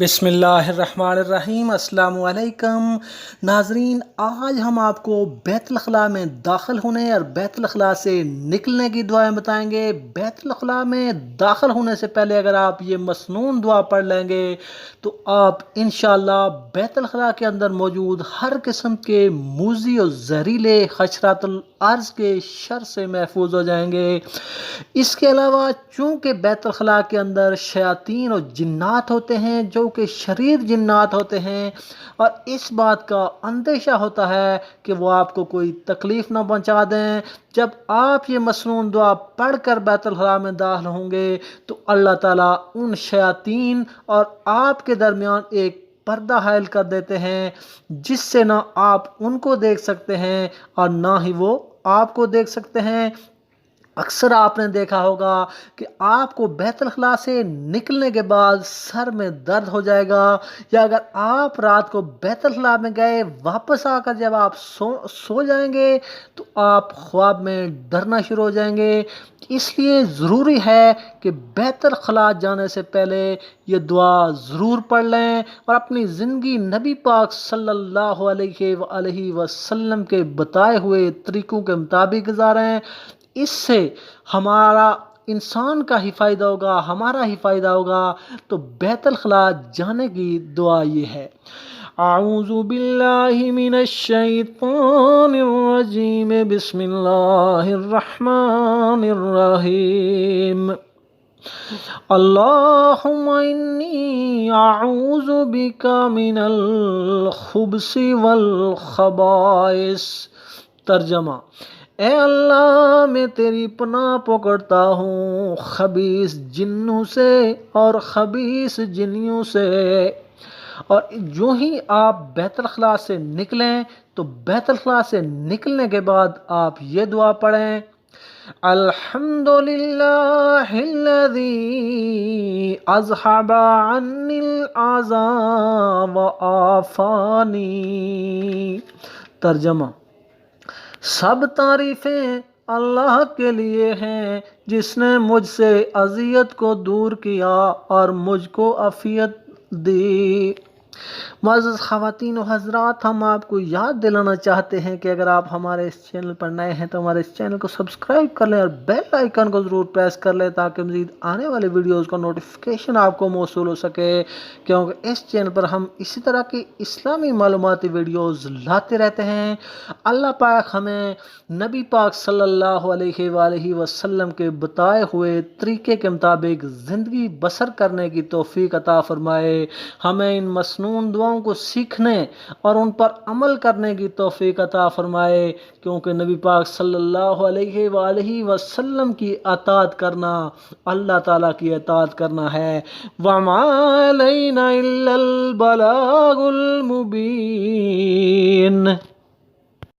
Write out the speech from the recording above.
بسم اللہ الرحمن الرحیم۔ السلام علیکم ناظرین، آج ہم آپ کو بیت الخلاء میں داخل ہونے اور بیت الخلاء سے نکلنے کی دعائیں بتائیں گے۔ بیت الخلاء میں داخل ہونے سے پہلے اگر آپ یہ مسنون دعا پڑھ لیں گے تو آپ انشاءاللہ بیت الخلاء کے اندر موجود ہر قسم کے موذی اور زہریلے حشرات الارض کے شر سے محفوظ ہو جائیں گے۔ اس کے علاوہ چونکہ بیت الخلاء کے اندر شیاطین اور جنات ہوتے ہیں جو کہ شریر جنات ہوتے ہیں، اور اس بات کا اندیشہ ہوتا ہے کہ وہ آپ کو کوئی تکلیف نہ پہنچا دیں، جب آپ یہ مسنون دعا پڑھ کر بیت الخلاء میں داخل ہوں گے تو اللہ تعالیٰ ان شیاطین اور آپ کے درمیان ایک پردہ حائل کر دیتے ہیں، جس سے نہ آپ ان کو دیکھ سکتے ہیں اور نہ ہی وہ آپ کو دیکھ سکتے ہیں۔ اکثر آپ نے دیکھا ہوگا کہ آپ کو بیت الخلاء سے نکلنے کے بعد سر میں درد ہو جائے گا، یا اگر آپ رات کو بیت الخلاء میں گئے واپس آ کر جب آپ سو جائیں گے تو آپ خواب میں ڈرنا شروع ہو جائیں گے۔ اس لیے ضروری ہے کہ بیت الخلاء جانے سے پہلے یہ دعا ضرور پڑھ لیں اور اپنی زندگی نبی پاک صلی اللہ علیہ وآلہ وسلم کے بتائے ہوئے طریقوں کے مطابق گزاریں۔ اس سے ہمارا انسان کا ہی فائدہ ہوگا، ہمارا ہی فائدہ ہوگا۔ تو بیت الخلاء جانے کی دعا یہ ہے: اعوذ باللہ من الشیطان الرجیم، بسم اللہ الرحمن الرحیم، اللہم انی اعوذ بک من الخبث والخبائث۔ ترجمہ: اے اللہ، میں تیری پناہ پکڑتا ہوں خبیث جنوں سے اور خبیث جنیوں سے۔ اور جو ہی آپ بیت الخلاء سے نکلیں تو بیت الخلاء سے نکلنے کے بعد آپ یہ دعا پڑھیں: الحمدللہ الذی اذھب عنی العذا وعافانی۔ ترجمہ: سب تعریفیں اللہ کے لیے ہیں جس نے مجھ سے اذیت کو دور کیا اور مجھ کو عافیت دی۔ معزز خواتین و حضرات، ہم آپ کو یاد دلانا چاہتے ہیں کہ اگر آپ ہمارے اس چینل پر نئے ہیں تو ہمارے اس چینل کو سبسکرائب کر لیں اور بیل آئیکن کو ضرور پریس کر لیں تاکہ مزید آنے والے ویڈیوز کا نوٹیفیکیشن آپ کو موصول ہو سکے، کیونکہ اس چینل پر ہم اسی طرح کی اسلامی معلوماتی ویڈیوز لاتے رہتے ہیں۔ اللہ پاک ہمیں نبی پاک صلی اللہ علیہ وآلہ وسلم کے بتائے ہوئے طریقے کے مطابق زندگی بسر کرنے کی توفیق عطا فرمائے، ہمیں ان مسنون دعاؤں کو سیکھنے اور ان پر عمل کرنے کی توفیق عطا فرمائے، کیونکہ نبی پاک صلی اللہ علیہ وآلہ وسلم کی اطاعت کرنا اللہ تعالیٰ کی اطاعت کرنا ہے۔ وَمَا عَلَيْنَا إِلَّا الْبَلَاغُ الْمُبِينُ۔